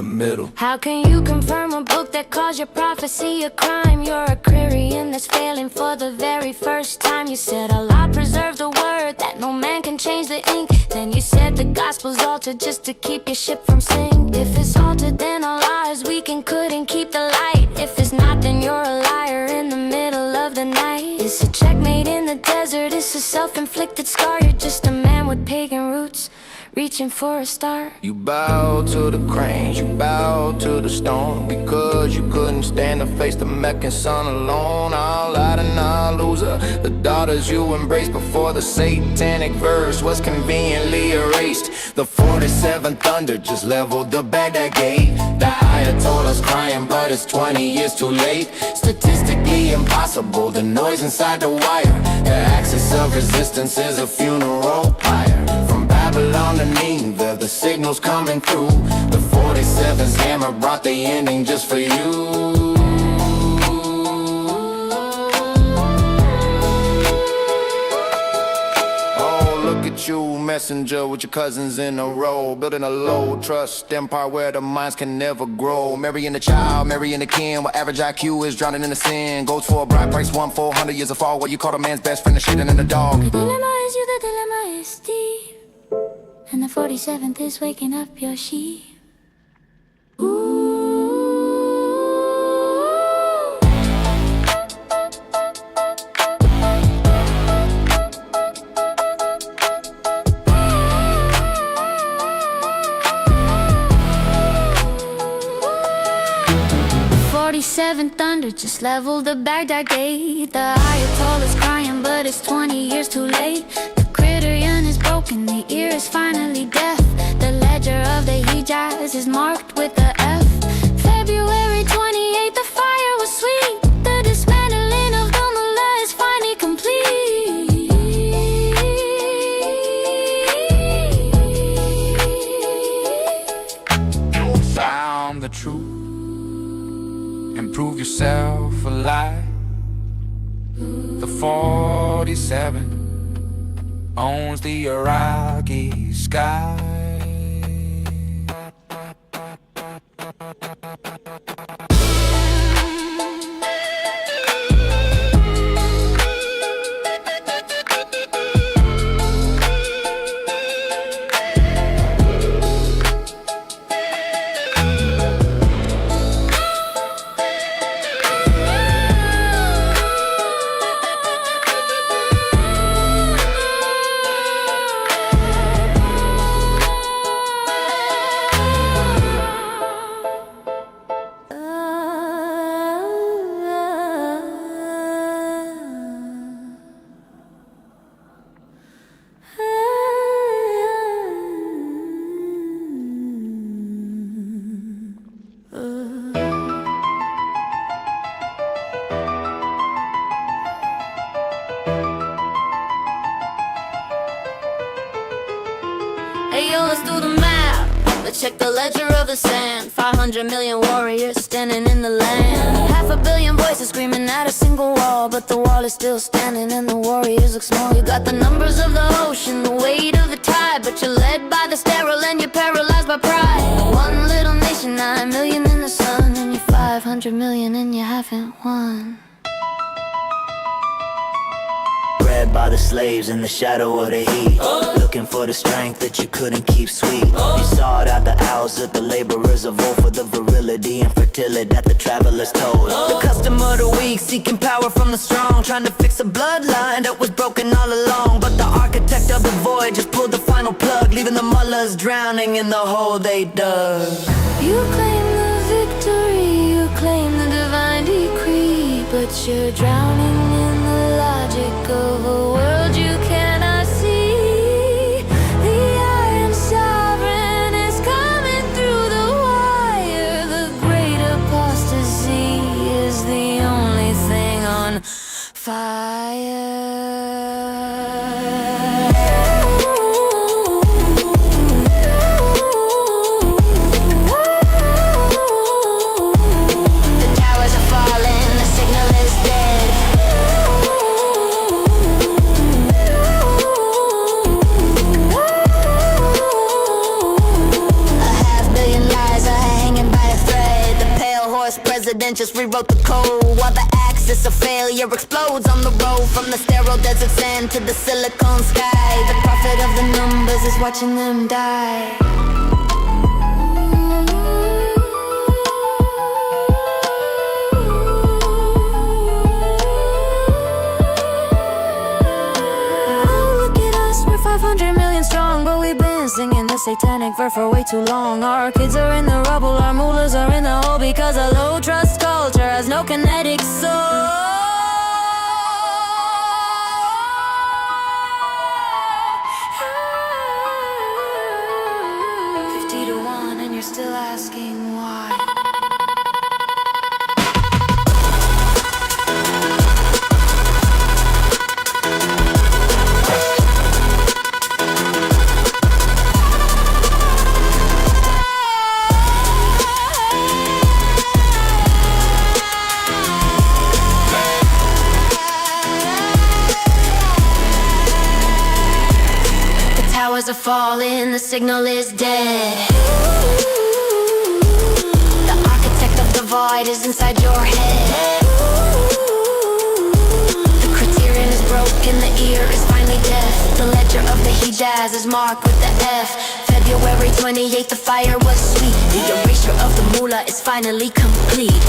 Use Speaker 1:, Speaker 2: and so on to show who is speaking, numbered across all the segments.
Speaker 1: the middle.
Speaker 2: How can you confirm a book that calls your prophecy a crime? You're a Aquarian that's failing for the very first time. You said Allah preserve the word, that no man can change the ink. Then you said the gospel's altered just to keep your ship from sink. If it's altered, then Allah is weak and couldn't keep the light. If it's not, then you're a liar in the middle of the night. It's a checkmate in the desert, it's a self-inflicted scar. You're just a man with pagan roots, reaching for a star.
Speaker 1: You bow to the cranes, you bow to the stone, because you couldn't stand to face the Meccan sun alone. All out and all loser, the daughters you embraced before the satanic verse was conveniently erased. The 47 Thunder just leveled the Baghdad gate. The Ayatollah's crying, but it's 20 years too late. Statistically impossible, the noise inside the wire. The axis of resistance is a funeral pyre. From Babylon to Nineveh, the signal's coming through. The 47's hammer brought the ending just for you. You messenger with your cousins in a row, building a low trust empire where the minds can never grow. Marrying the child, marrying the kin, where average IQ is drowning in the sin. Goes for a bride price, 1-400 years of fall. What you call a man's best friend, the shit and the dog.
Speaker 2: The dilemma is you, the dilemma is deep, and the 47th is waking up your sheep. Ooh. 47 Thunder just leveled the Baghdad gate. The Ayatollah's crying, but it's 20 years too late. The Criterion is broken, the ear is finally deaf. The ledger of the Hijaz is marked with a F. February 28th, the fire was sweet. The dismantling of the Mullah is finally complete.
Speaker 1: You found the truth and prove yourself alive. The 47 owns the Iraqi sky.
Speaker 2: Hey yo, let's do the math. Let's check the ledger of the sand. 500 million warriors standing in the land. 500 million voices screaming at a single wall, but the wall is still standing and the warriors look small. You got the numbers of the ocean, the weight of the tide, but you're led by the sterile and you're paralyzed by pride. One little nation, 9 million in the sun, and you're 500 million and you haven't won.
Speaker 3: Bred by the slaves in the shadow of the heat, looking for the strength that you couldn't keep sweet. You sought out the owls of the laborers of old, for the virility and fertility that the travelers told. The custom of the weak, seeking power from the strong, trying to fix a bloodline that was broken all along. But the architect of the void just pulled the final plug, leaving the mullahs drowning in the hole they dug.
Speaker 2: You claim the victory, you claim the divine decree, but you're drowning in the logic of a world you cannot see. The Iron Sovereign is coming through the wire. The great apostasy is the only thing on fire.
Speaker 4: then just rewrote the code. While the axis of failure explodes on the road, from the sterile desert sand to the silicone sky. The prophet of the numbers is watching them die.
Speaker 2: Strong, but we've been singing the satanic verse for way too long. Our kids are in the rubble, our mullahs are in the hole, because a low trust culture has no kinetic soul. 50 to 1 and you're still asking why. Towers are falling, the signal is dead. The architect of the void is inside your head. The criterion is broken, the ear is finally deaf. The ledger of the Hijaz is marked with the F. February 28th, the fire was sweet. The erasure of the mullah is finally complete.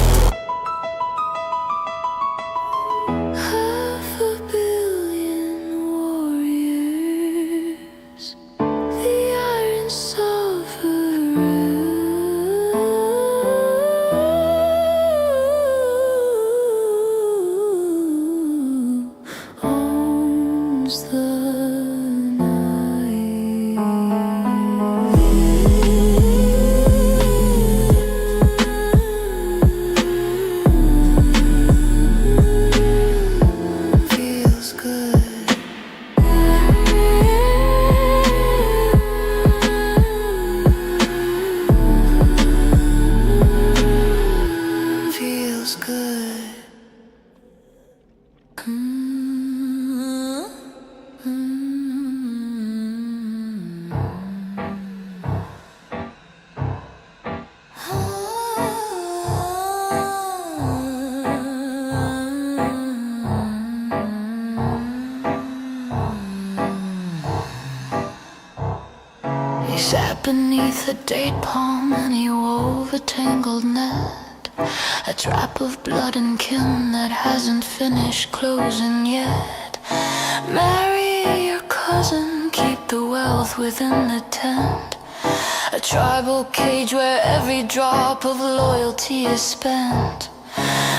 Speaker 5: Sat beneath a date palm and he wove a tangled net, a trap of blood and kin that hasn't finished closing yet. Marry your cousin, keep the wealth within the tent, a tribal cage where every drop of loyalty is spent.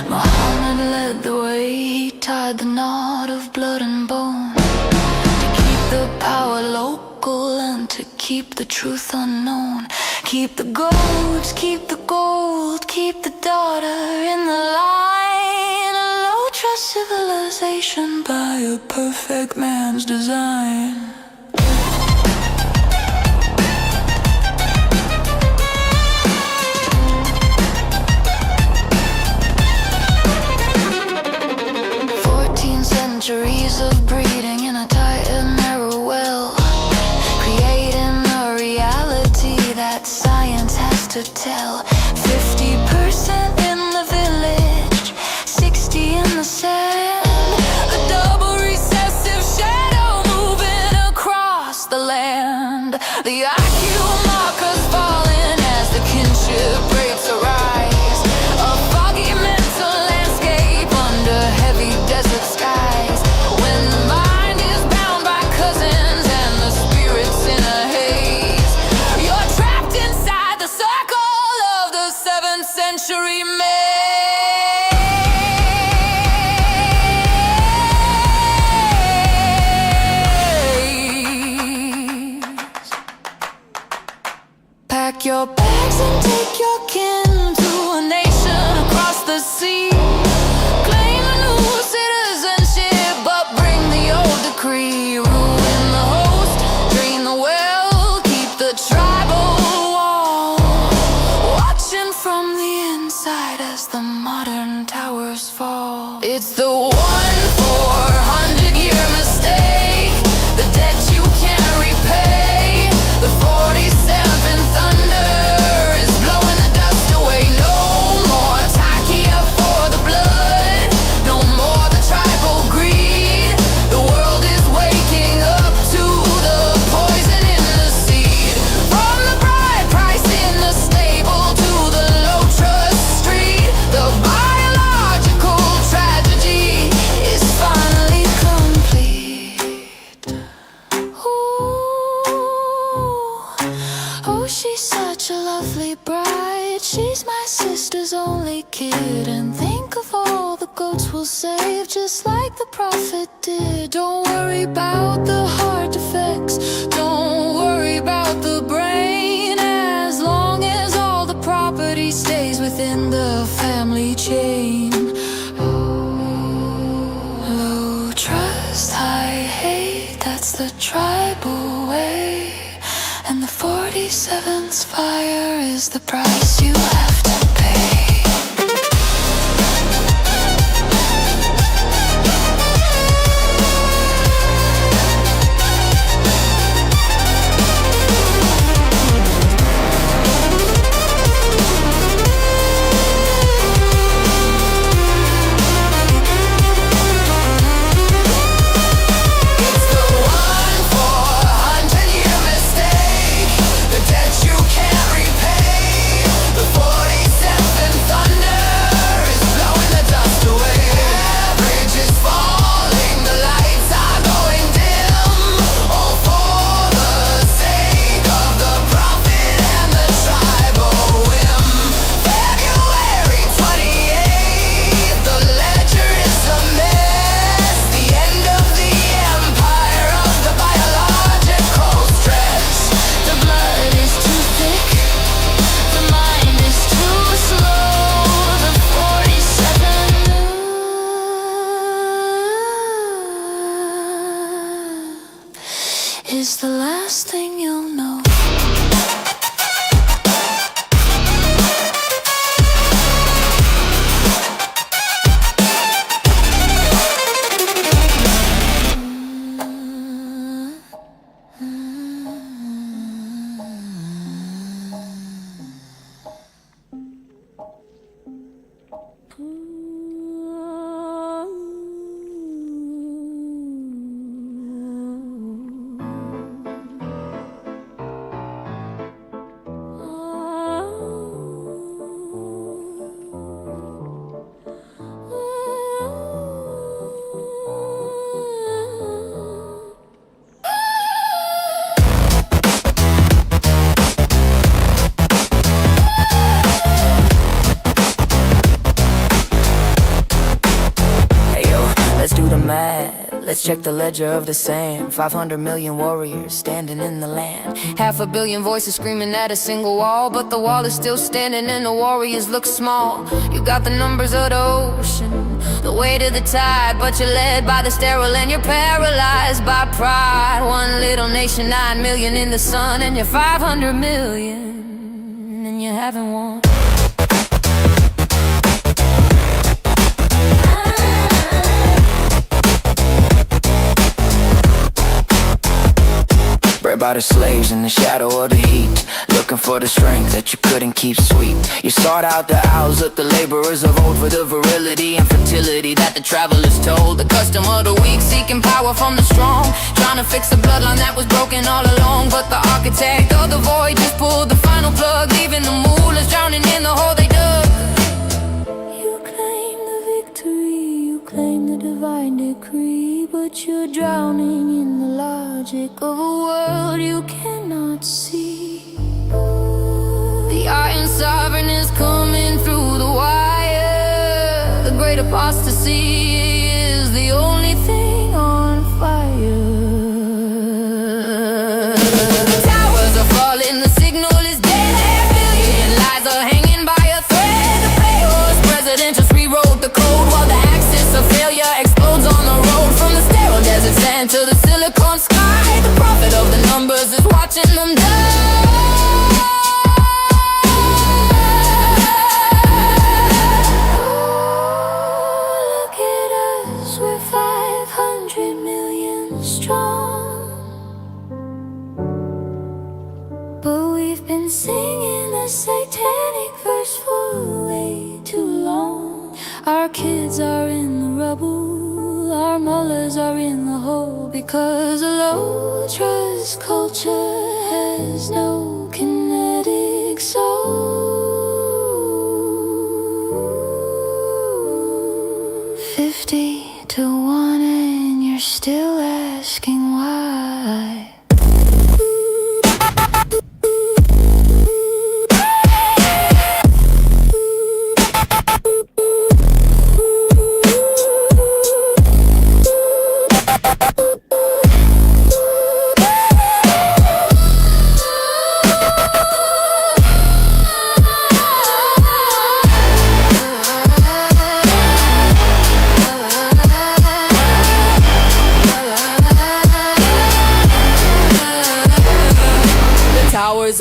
Speaker 5: Muhammad led the way, he tied the knot of blood and bone, to keep the power local and to keep the truth unknown. Keep the goats, keep the gold, keep the daughter in the line. A low trust civilization by a perfect man's design. Centuries of breeding in a tight and narrow well, creating a reality that science has to tell. 50% in the village, 60 in the sand, a double recessive shadow moving across the land. The IQ markers falling as the kinship breaks arise, a foggy mental landscape under heavy desert skies. Century pack your bags and take your kin to a nation across the sea. Claim a new citizenship, but bring the old decree. Ruin the host, drain the well, keep the tribal wall, watching from the inside as the modern towers fall. It's the 1-400-year mistake, the debt you can't repay. The 47th thunder is blowing the dust away. No more Taki cried. She's my sister's only kid. And think of all the goats we'll save, just like the prophet did. Don't worry about the heart defects, don't worry about the brain, as long as all the property stays within the family chain. Low trust, high hate, that's the tribal way. And the 47's fire is the price you have to pay. Is the last thing you'll know.
Speaker 6: Let's check the ledger of the same. 500 million warriors standing in the land. 500 million voices screaming at a single wall, but the wall is still standing and the warriors look small. You got the numbers of the ocean, the weight of the tide, but you're led by the sterile and you're paralyzed by pride. One little nation, 9 million in the sun, and you're 500 million, and you haven't won. Bred by the slaves in the shadow of the heat, looking for the strength that you couldn't keep sweet. You sought out the owls of the laborers of old, for the virility and fertility that the travelers told. The custom of the weak, seeking power from the strong, trying to fix the bloodline that was broken all along. But the architect of the void just pulled the final plug, leaving the moolahs drowning in the hole they dug. You claim the victory, you claim the divine decree, but you're drowning in the logic of a world you cannot see. The iron sovereign is coming through the wire. The great apostasy is the only thing on fire. The towers are falling, the signal is dead. A billion lies are hanging by a thread. The players, presidentials rewrote the code, while the axis of failure explodes on the road. From the sterile desert sand to the silicon sky, the prophet of the numbers is watching them die. Look at us, we're 500 million strong, but we've been singing the satanic verse for way too long. Our kids are in the rubble, our mullahs are in the hole, because a low trust culture has no kinetic soul. 50 to 1 and you're still asking why.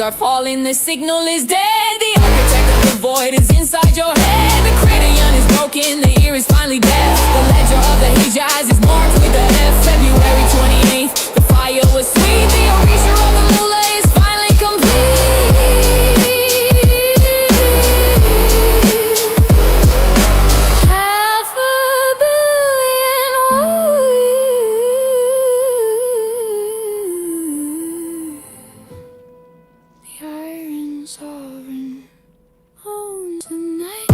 Speaker 7: are falling, the signal is dead. The architect of the void is inside your head. The cranium is broken, the ear is finally deaf. The ledger of the Hijaz is marked with a F. February 28th, the fire was sweet. The erasure of the Mula is finally complete. Half a billion the Iron Sovereign owns the night.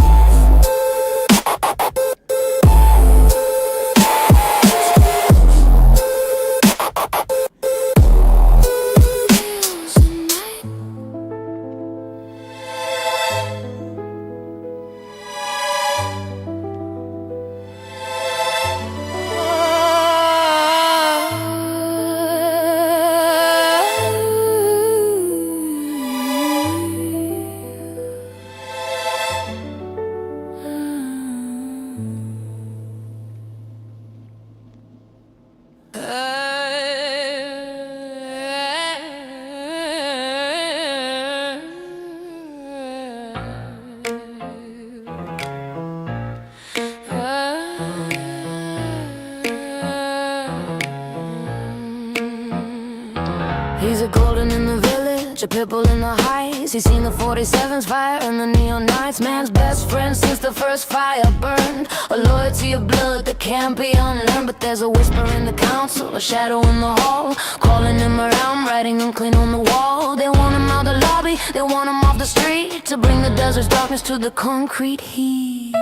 Speaker 7: He's a golden in the village, a pitbull in the heights. He's seen the 47's fire and the neon nights. Man's best friend since the first fire burned. A loyalty of blood that can't be unlearned. But there's a whisper in the council, a shadow in the hall, calling him around, writing him clean on the wall. They want him out the lobby, they want him off the street, to bring the desert's darkness to the concrete heat.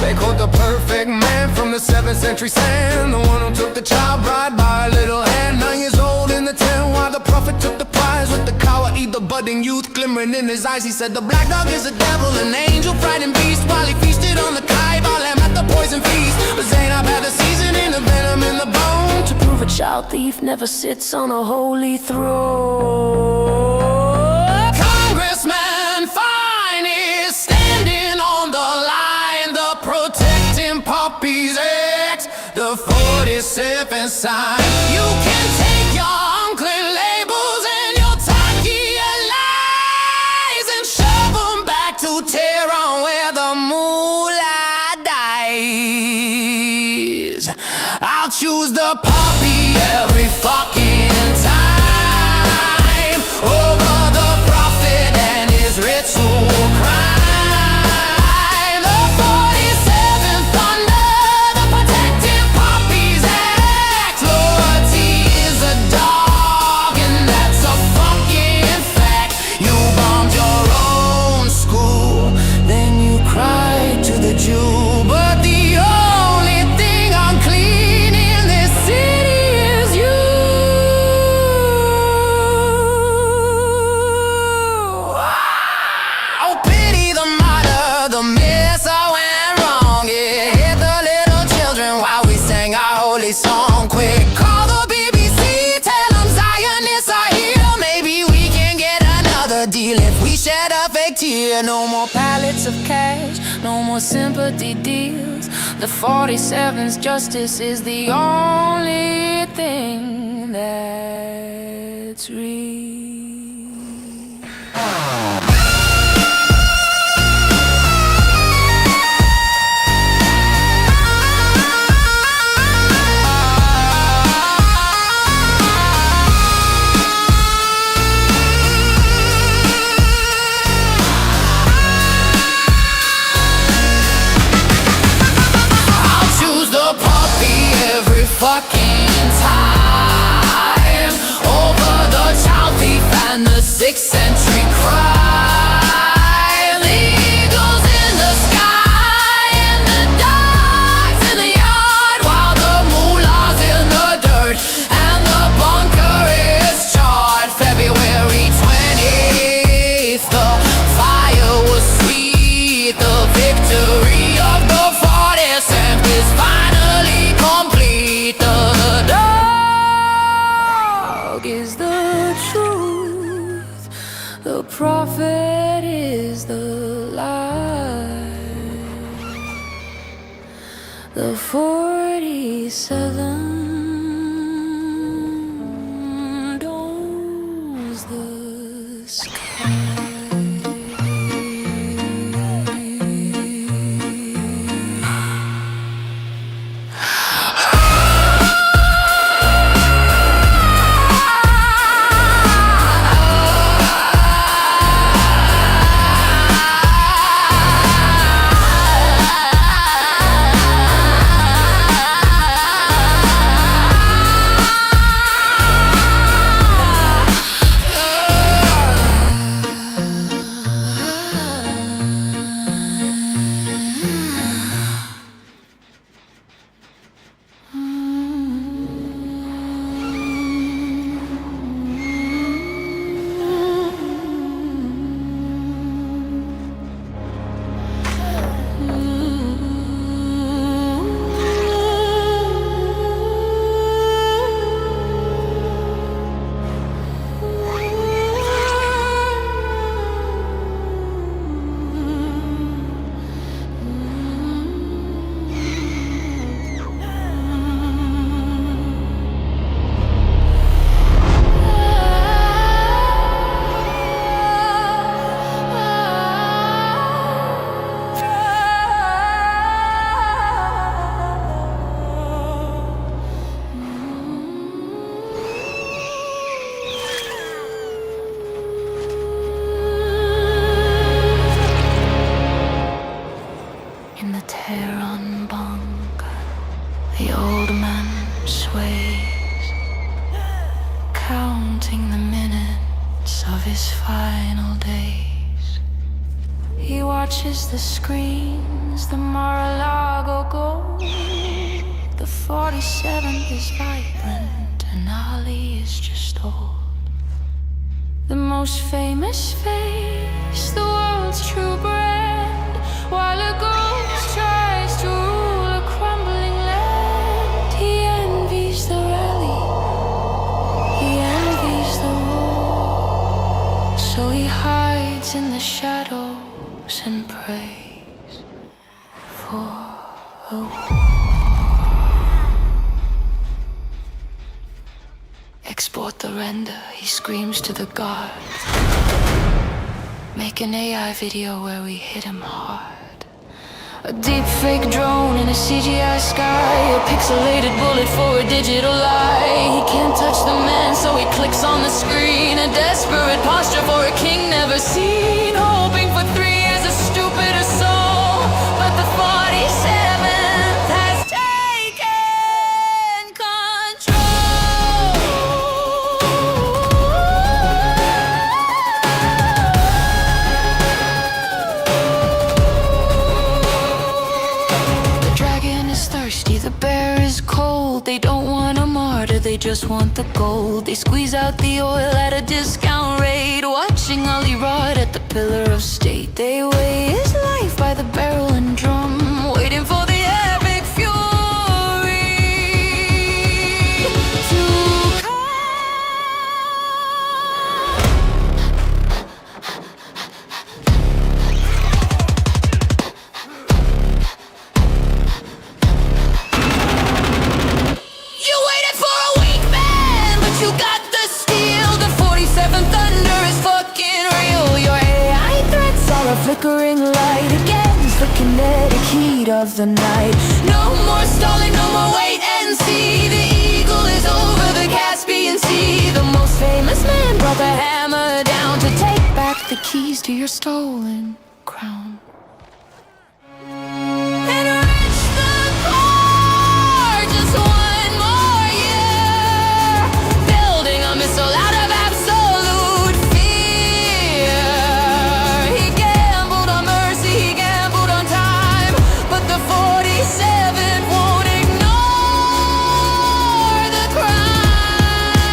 Speaker 1: They quote the perfect man from the 7th century sand, the one who took the child bride by a little hand. 9 years old in the tent while the prophet took the prize. With the cowardly, the budding youth glimmering in his eyes, he said the black dog is a devil, an angel, frightened beast. While he feasted on the Kaaba lamb at the poison feast, but Zainab had the seasoning, the venom in the bone.
Speaker 7: To prove a child thief never sits on a holy throne.
Speaker 1: Congressman Fine is standing on the line, the Protecting Puppies Act, the 47th sign. You can take your unclean labels and your Takia lies and shove them back to Tehran where the moolah dies. I'll choose the puppy every fucking time over the prophet and his ritual crime. The 47th thunder, the Protecting Puppies Act. Loyalty is a dog, and that's a fucking fact. You bombed your own school, then you cried to the Jew. But the only thing unclean in this city is you. Oh, pity the martyr, the miss I went wrong. It hit the little children while we sang our holy song. Quick, call the BBC, tell them Zionists are here. Maybe we can get another deal if we shed a fake tear. No more pallets of cash, no more sympathy deals. The 47's justice is the only thing that's real. I'll choose the puppy every fucking time over the child thief and the 6th century crime. The eagles in the sky and the dogs in the yard, while the moolah's in the dirt and the bunker is charred. February 20th, the fire was sweet. The victory of the 47th is finally complete. The dog is the truth, the prophet is the lie. The 47th
Speaker 7: 47 doors the sky. Counting the minutes of his final days. He watches the screens, the Mar-a-Lago gold. The 47 is vibrant and Ali is just old. The most famous face, the world's true brand, while a ghost tries to rule a crumbling land. He envies the rally, he envies the war. So he hides in the shadows and prays for a war. Export the render, he screams to the guards. Make an AI video where we hit him hard. A deep fake drone in a CGI sky. A pixelated bullet for a digital lie. He can't touch the man, so he clicks on the screen. A desperate posture for a king never seen. Hoping for 3 years a stupider soul. But the 47th has taken control. The dragon is thirsty, the bear is cold. They don't want a martyr, they just want the gold. They squeeze out the oil at a discount rate. Watching Ali rot at the pillar of state. They weigh his life by the barrel and drum, waiting for the epic fury to come. You waited for a weak man, but you got the steel. The 47th thunder is fucking real. Your AI threats are a flickering light against the kinetic heat of the night. No more stalling, no more wait and see. The eagle is over the Caspian Sea. The most famous man brought the hammer down to take back the keys to your stolen crown. Enrich the core, just one more year. Building a missile out of absolute fear. He gambled on mercy, he gambled on time. But the 47 won't ignore the crime.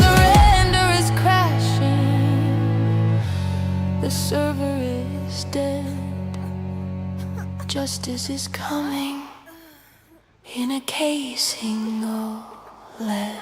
Speaker 7: The render is crashing, the server is dead. Justice is coming in a casing of lead.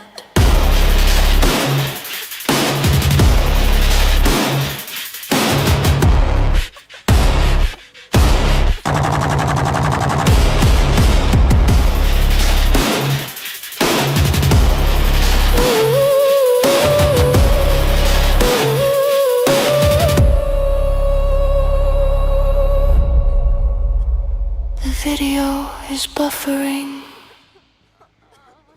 Speaker 5: video is buffering.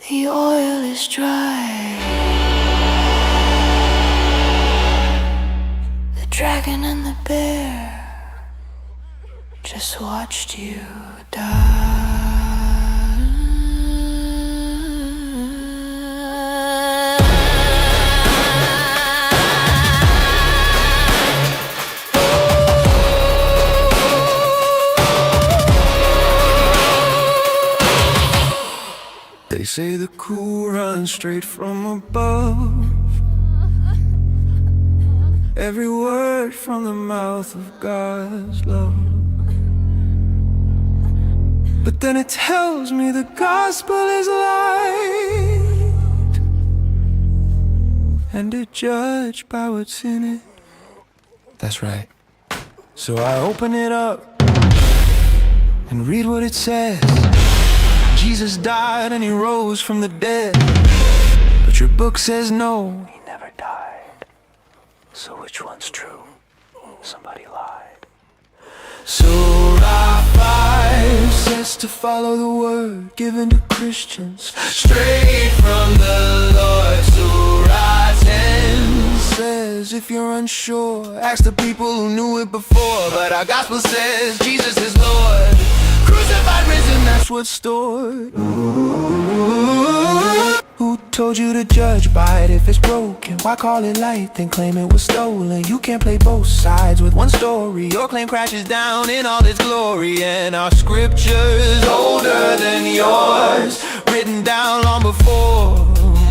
Speaker 5: The oil is dry. The dragon and the bear just watched you die.
Speaker 1: They say the cool runs straight from above. Every word from the mouth of God's love. But then it tells me the gospel is light, and it judged by what's in it. That's right. So I open it up and read what it says. Jesus died and he rose from the dead. But your book says no, he never died. So which one's true? Somebody lied. Surah 5 says to follow the word given to Christians straight from the Lord. Surah 10 says if you're unsure, ask the people who knew it before. But our gospel says Jesus is Lord. Crucified, risen, that's what's stored. Who told you to judge by it if it's broken? Why call it light, then claim it was stolen? You can't play both sides with one story. Your claim crashes down in all its glory. And our scripture's older than yours, written down long before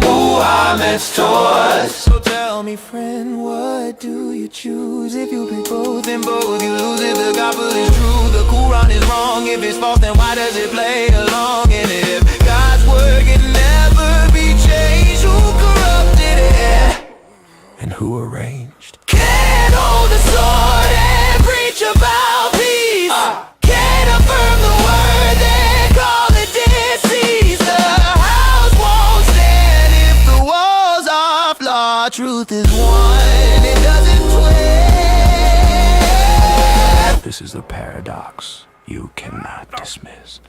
Speaker 1: Muhammad's tours. So tell me, friend, what do you choose? If you pick both, then both you lose. If the gospel is true, the Quran is wrong. If it's false, then why does it play along? And if God's word can never be changed, who corrupted it? And who arranged? Can't hold the sword and preach about peace. Can't affirm the word, then call it deceased. The house won't stand if the walls are flawed. Truth is one, it doesn't twist. This is the paradox you cannot dismiss.